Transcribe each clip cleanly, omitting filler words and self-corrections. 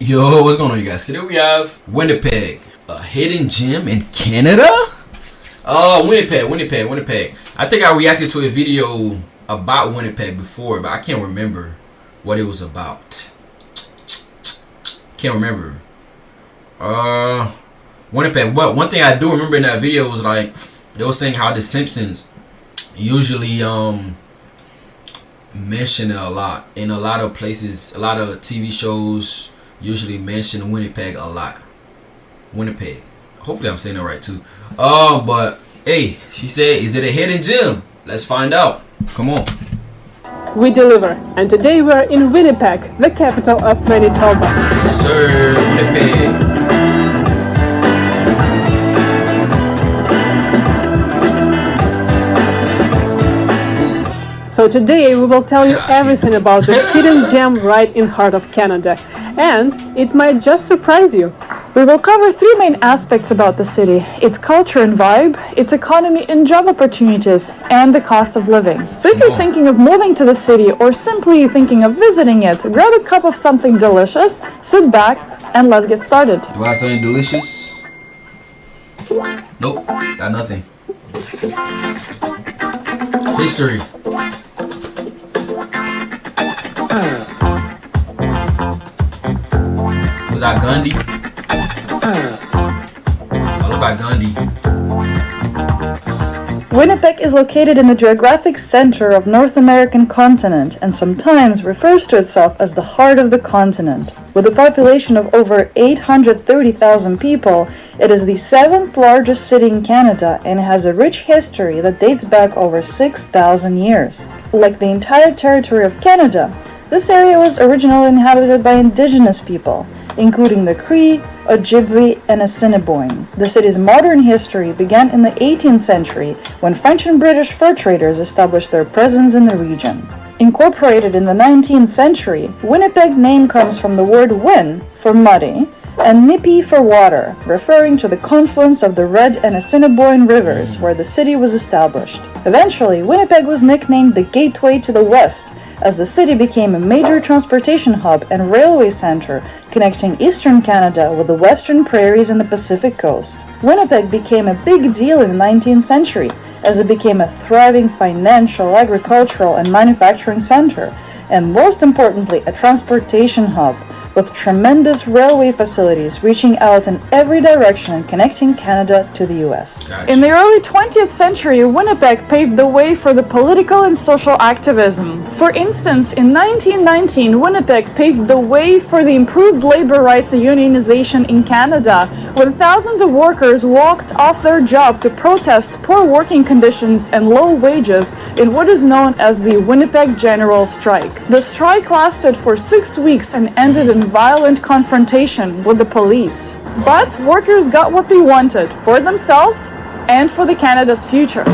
Yo, what's going on, you guys? Today we have Winnipeg, a hidden gem in Canada. Winnipeg. I think I reacted to a video about Winnipeg before, but I can't remember what it was about. Can't remember. Winnipeg. But one thing I do remember in that video was like they were saying how the Simpsons usually mention it a lot in a lot of places. A lot of TV shows usually mention Winnipeg a lot. Winnipeg. Hopefully I'm saying it right too. But hey, she said, is it a hidden gem? Let's find out. Come on. We deliver, and today we are in Winnipeg, the capital of Manitoba. Yes, sir. Winnipeg. So today we will tell you everything about this hidden gem right in heart of Canada, and it might just surprise you. We will cover three main aspects about the city: its culture and vibe, its economy and job opportunities, and the cost of living. So if you're thinking of moving to the city or simply thinking of visiting it, grab a cup of something delicious, sit back, and let's get started. Do I have something delicious? Nope, got nothing. History. Was that Gandhi? I look like Gandhi. Winnipeg is located in the geographic center of North American continent and sometimes refers to itself as the heart of the continent. With a population of over 830,000 people, it is the seventh largest city in Canada and has a rich history that dates back over 6,000 years. Like the entire territory of Canada, this area was originally inhabited by indigenous people, including the Cree, Ojibwe, and Assiniboine. The city's modern history began in the 18th century when French and British fur traders established their presence in the region. Incorporated in the 19th century, Winnipeg name comes from the word win for muddy and nipi for water, referring to the confluence of the Red and Assiniboine rivers where the city was established. Eventually, Winnipeg was nicknamed the Gateway to the West, as the city became a major transportation hub and railway center connecting eastern Canada with the western prairies and the Pacific coast. Winnipeg became a big deal in the 19th century as it became a thriving financial, agricultural, and manufacturing center, and most importantly, a transportation hub with tremendous railway facilities reaching out in every direction and connecting Canada to the US. Gotcha. In the early 20th century, Winnipeg paved the way for the political and social activism. For instance, in 1919, Winnipeg paved the way for the improved labor rights and unionization in Canada, when thousands of workers walked off their job to protest poor working conditions and low wages in what is known as the Winnipeg General Strike. The strike lasted for 6 weeks and ended in violent confrontation with the police. But workers got what they wanted for themselves and for the Canada's future.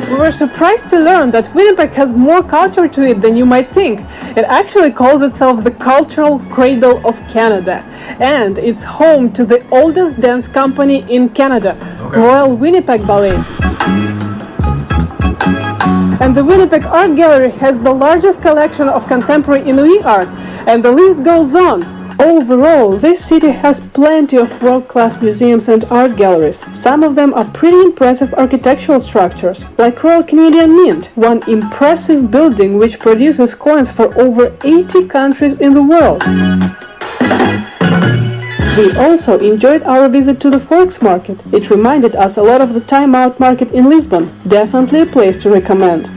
We were surprised to learn that Winnipeg has more culture to it than you might think. It actually calls itself the cultural cradle of Canada, and it's home to the oldest dance company in Canada, Royal Winnipeg Ballet. And the Winnipeg Art Gallery has the largest collection of contemporary Inuit art, and the list goes on. Overall, this city has plenty of world-class museums and art galleries. Some of them are pretty impressive architectural structures, like Royal Canadian Mint, one impressive building which produces coins for over 80 countries in the world. We also enjoyed our visit to the Forks Market. It reminded us a lot of the Time Out Market in Lisbon. Definitely a place to recommend.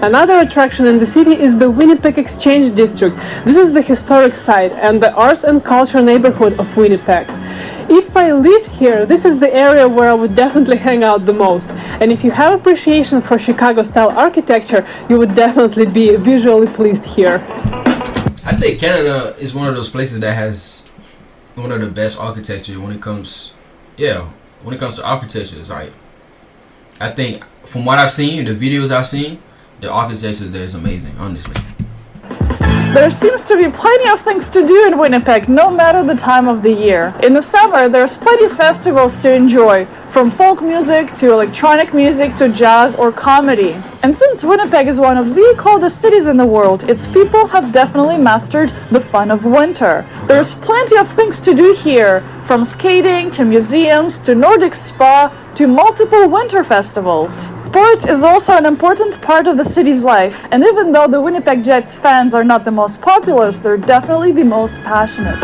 Another attraction in the city is the Winnipeg Exchange District. This is the historic site and the arts and culture neighborhood of Winnipeg. If I lived here, this is the area where I would definitely hang out the most. And if you have appreciation for Chicago-style architecture, you would definitely be visually pleased here. I think Canada is one of those places that has one of the best architecture when it comes to architecture. It's like, I think from what I've seen, the videos I've seen, the architecture there is amazing, honestly. There seems to be plenty of things to do in Winnipeg, no matter the time of the year. In the summer, there's plenty of festivals to enjoy, from folk music to electronic music to jazz or comedy. And since Winnipeg is one of the coldest cities in the world, its people have definitely mastered the fun of winter. There's plenty of things to do here, from skating to museums to Nordic spa to multiple winter festivals. Sports is also an important part of the city's life, and even though the Winnipeg Jets fans are not the most populous, they're definitely the most passionate.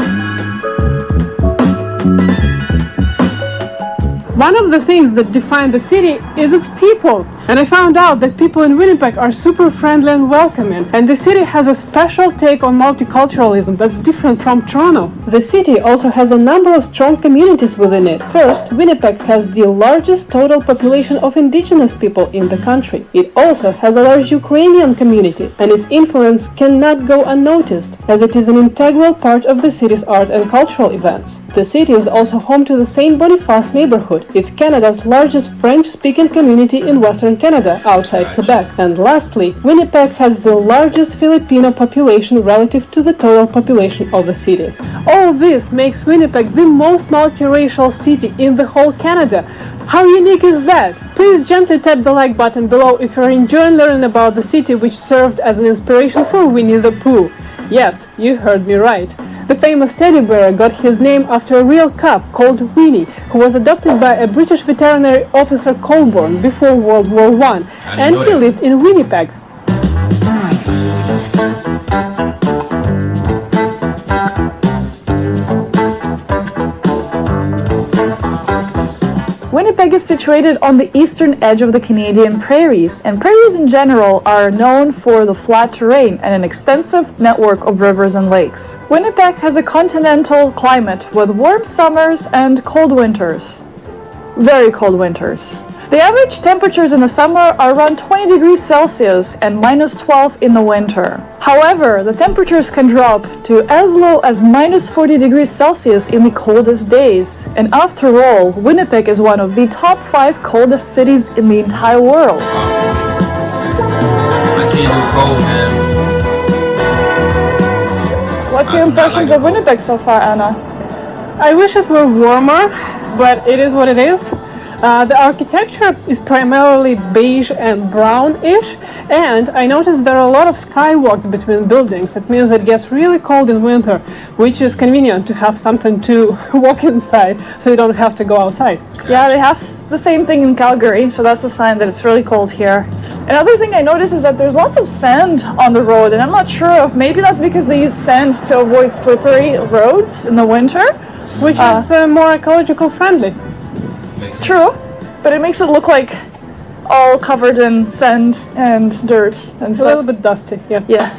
One of the things that define the city is its people. And I found out that people in Winnipeg are super friendly and welcoming. And the city has a special take on multiculturalism that's different from Toronto. The city also has a number of strong communities within it. First, Winnipeg has the largest total population of indigenous people in the country. It also has a large Ukrainian community, and its influence cannot go unnoticed, as it is an integral part of the city's art and cultural events. The city is also home to the St. Boniface neighborhood. It's Canada's largest French-speaking community in Western Canada, outside Quebec. And lastly, Winnipeg has the largest Filipino population relative to the total population of the city. All this makes Winnipeg the most multiracial city in the whole Canada. How unique is that? Please gently tap the like button below if you're enjoying learning about the city which served as an inspiration for Winnie the Pooh. Yes, you heard me right. The famous teddy bear got his name after a real cub called Winnie, who was adopted by a British veterinary officer Colborne before World War I, and he lived in Winnipeg. Winnipeg is situated on the eastern edge of the Canadian prairies, and prairies in general are known for the flat terrain and an extensive network of rivers and lakes. Winnipeg has a continental climate with warm summers and cold winters. Very cold winters. The average temperatures in the summer are around 20 degrees Celsius and minus 12 in the winter. However, the temperatures can drop to as low as minus 40 degrees Celsius in the coldest days. And after all, Winnipeg is one of the top 5 coldest cities in the entire world. I can't do cold, man. What's your impressions of Winnipeg so far, Anna? I wish it were warmer, but it is what it is. The architecture is primarily beige and brownish, and I noticed there are a lot of skywalks between buildings. It means it gets really cold in winter, which is convenient to have something to walk inside so you don't have to go outside. Yeah, they have the same thing in Calgary, so that's a sign that it's really cold here. Another thing I noticed is that there's lots of sand on the road, and I'm not sure, maybe that's because they use sand to avoid slippery roads in the winter. Which is more ecological friendly. True, but it makes it look like all covered in sand and dirt and It's stuff. a little bit dusty, yeah. Yeah.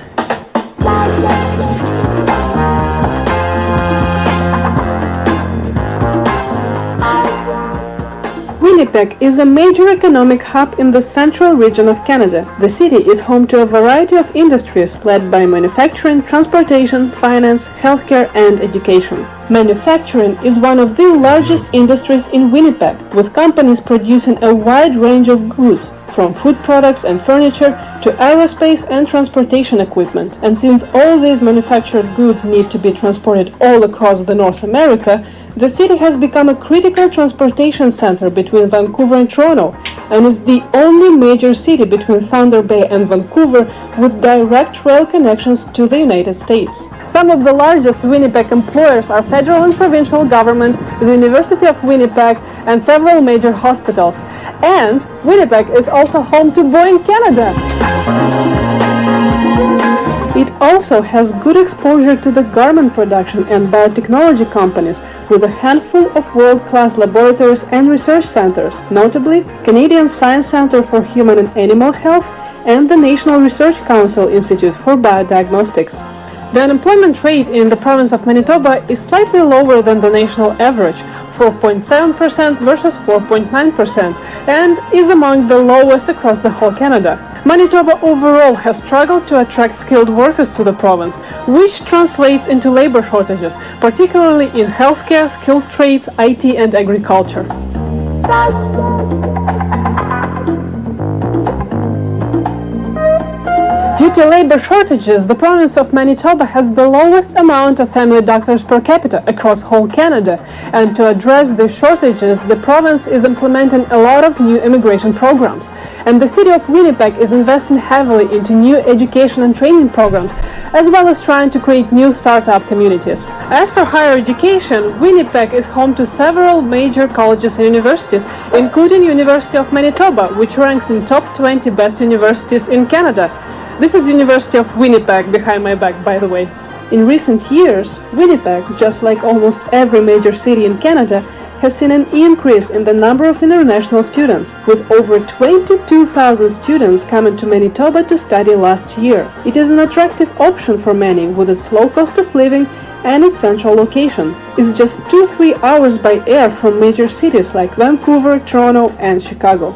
Winnipeg is a major economic hub in the central region of Canada. The city is home to a variety of industries led by manufacturing, transportation, finance, healthcare, and education. Manufacturing is one of the largest industries in Winnipeg, with companies producing a wide range of goods, from food products and furniture to aerospace and transportation equipment. And since all these manufactured goods need to be transported all across the North America, the city has become a critical transportation center between Vancouver and Toronto, and is the only major city between Thunder Bay and Vancouver with direct rail connections to the United States. Some of the largest Winnipeg employers are federal and provincial government, the University of Winnipeg, and several major hospitals. And Winnipeg is also home to Boeing Canada. It also has good exposure to the garment production and biotechnology companies, with a handful of world-class laboratories and research centers, notably Canadian Science Centre for Human and Animal Health and the National Research Council Institute for Biodiagnostics. The unemployment rate in the province of Manitoba is slightly lower than the national average, 4.7% versus 4.9%, and is among the lowest across the whole Canada. Manitoba overall has struggled to attract skilled workers to the province, which translates into labor shortages, particularly in healthcare, skilled trades, IT, and agriculture. Due to labor shortages, the province of Manitoba has the lowest amount of family doctors per capita across whole Canada. And to address these shortages, the province is implementing a lot of new immigration programs. And the city of Winnipeg is investing heavily into new education and training programs, as well as trying to create new startup communities. As for higher education, Winnipeg is home to several major colleges and universities, including University of Manitoba, which ranks in top 20 best universities in Canada. This is University of Winnipeg behind my back, by the way. In recent years, Winnipeg, just like almost every major city in Canada, has seen an increase in the number of international students, with over 22,000 students coming to Manitoba to study last year. It is an attractive option for many, with its low cost of living and its central location. It's just 2-3 hours by air from major cities like Vancouver, Toronto, and Chicago.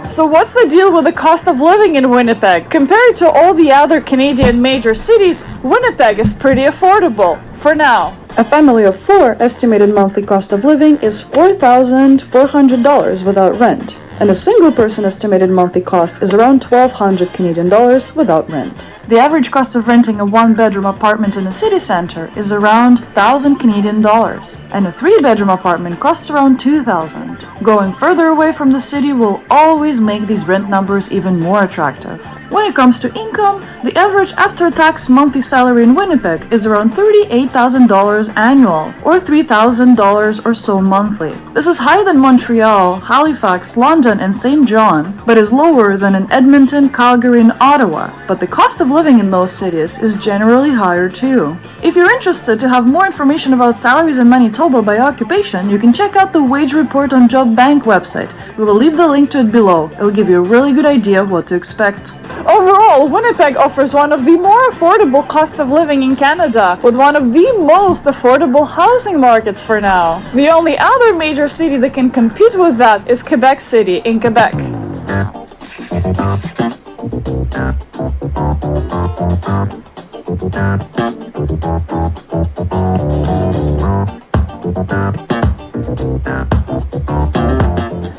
So what's the deal with the cost of living in Winnipeg? Compared to all the other Canadian major cities, Winnipeg is pretty affordable, for now. A family of 4 estimated monthly cost of living is $4,400 without rent, and a single person estimated monthly cost is around $1,200 Canadian dollars without rent. The average cost of renting a 1-bedroom apartment in the city center is around 1,000 Canadian dollars, and a 3-bedroom apartment costs around 2,000. Going further away from the city will always make these rent numbers even more attractive. When it comes to income, the average after-tax monthly salary in Winnipeg is around $38,000 annual, or $3,000 or so monthly. This is higher than Montreal, Halifax, London, and St. John, but is lower than in Edmonton, Calgary, and Ottawa. But the cost of living in those cities is generally higher too. If you're interested to have more information about salaries in Manitoba by occupation, you can check out the wage report on Job Bank website. We will leave the link to it below. It will give you a really good idea of what to expect. Overall, Winnipeg offers one of the more affordable costs of living in Canada, with one of the most affordable housing markets for now. The only other major city that can compete with that is Quebec City in Quebec.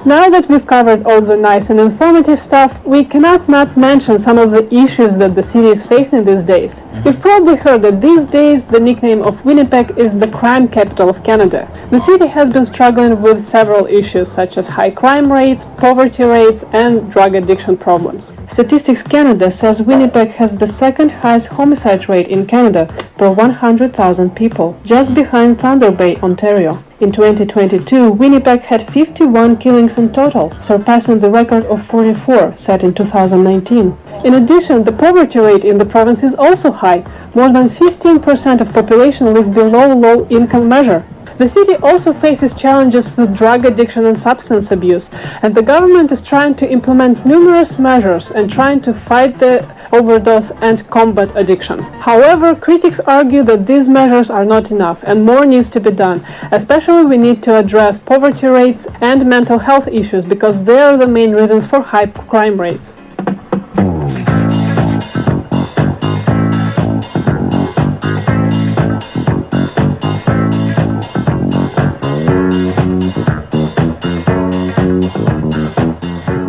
Now that we've covered all the nice and informative stuff, we cannot not mention some of the issues that the city is facing these days. You've probably heard that these days the nickname of Winnipeg is the crime capital of Canada. The city has been struggling with several issues such as high crime rates, poverty rates, and drug addiction problems. Statistics Canada says Winnipeg has the second highest homicide rate in Canada per 100,000 people, just behind Thunder Bay, Ontario. In 2022, Winnipeg had 51 killings in total, surpassing the record of 44 set in 2019. In addition, the poverty rate in the province is also high. More than 15% of population live below low-income measure. The city also faces challenges with drug addiction and substance abuse, and the government is trying to implement numerous measures and trying to fight the overdose and combat addiction. However, critics argue that these measures are not enough and more needs to be done. Especially we need to address poverty rates and mental health issues because they are the main reasons for high crime rates.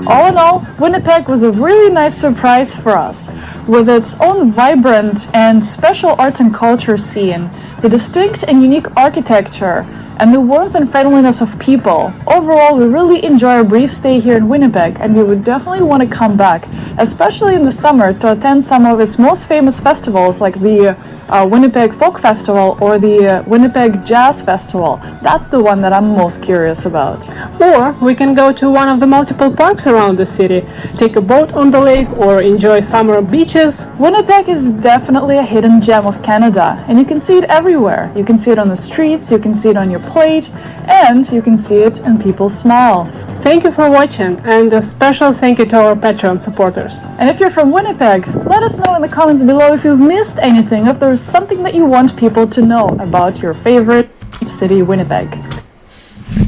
All in all, Winnipeg was a really nice surprise for us. With its own vibrant and special arts and culture scene, the distinct and unique architecture, and the warmth and friendliness of people. Overall, we really enjoy our brief stay here in Winnipeg, and we would definitely want to come back, especially in the summer, to attend some of its most famous festivals like the Winnipeg Folk Festival or the Winnipeg Jazz Festival. That's the one that I'm most curious about. Or we can go to one of the multiple parks around the city, take a boat on the lake, or enjoy summer beaches. Winnipeg is definitely a hidden gem of Canada, and you can see it everywhere. You can see it on the streets, you can see it on your plate, and you can see it in people's smiles. Thank you for watching, and a special thank you to our Patreon supporters. And if you're from Winnipeg, let us know in the comments below if you've missed anything, if there's something that you want people to know about your favorite city, Winnipeg.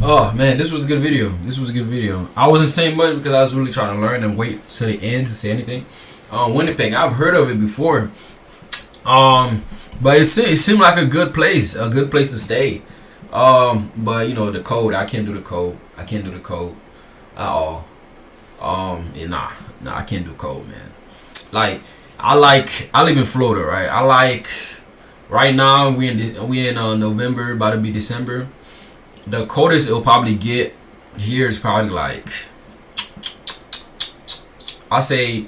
Oh man, this was a good video. I wasn't saying much because I was really trying to learn and wait till the end to say anything. Winnipeg. I've heard of it before. But it seemed like a good place to stay. But you know, the cold, I can't do the cold. I can't do the cold at all. Yeah, nah, I can't do cold, man. Like, I live in Florida, right? Right now we in November, about to be December. The coldest it'll probably get here is probably like, I say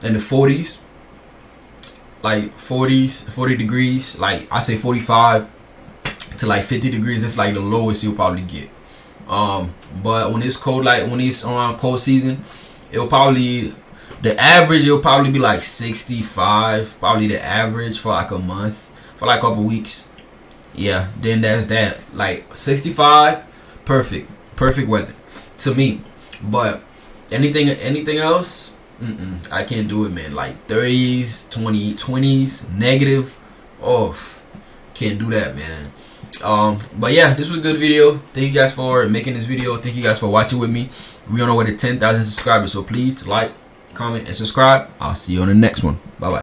in the 40s, like 40 degrees. Like I say 45 to like 50 degrees. It's like the lowest you'll probably get. But when it's cold, like when it's around cold season, it'll probably be like 65, probably the average for like a month, for like a couple weeks. Yeah, then that's that. Like 65, perfect weather to me. But anything else, I can't do it, man. Like 30s, 20s, negative. Oh, can't do that, man. But yeah, this was a good video. Thank you guys for making this video. Thank you guys for watching with me. We're on our way to 10,000 subscribers, so please like, comment, and subscribe. I'll see you on the next one. Bye bye.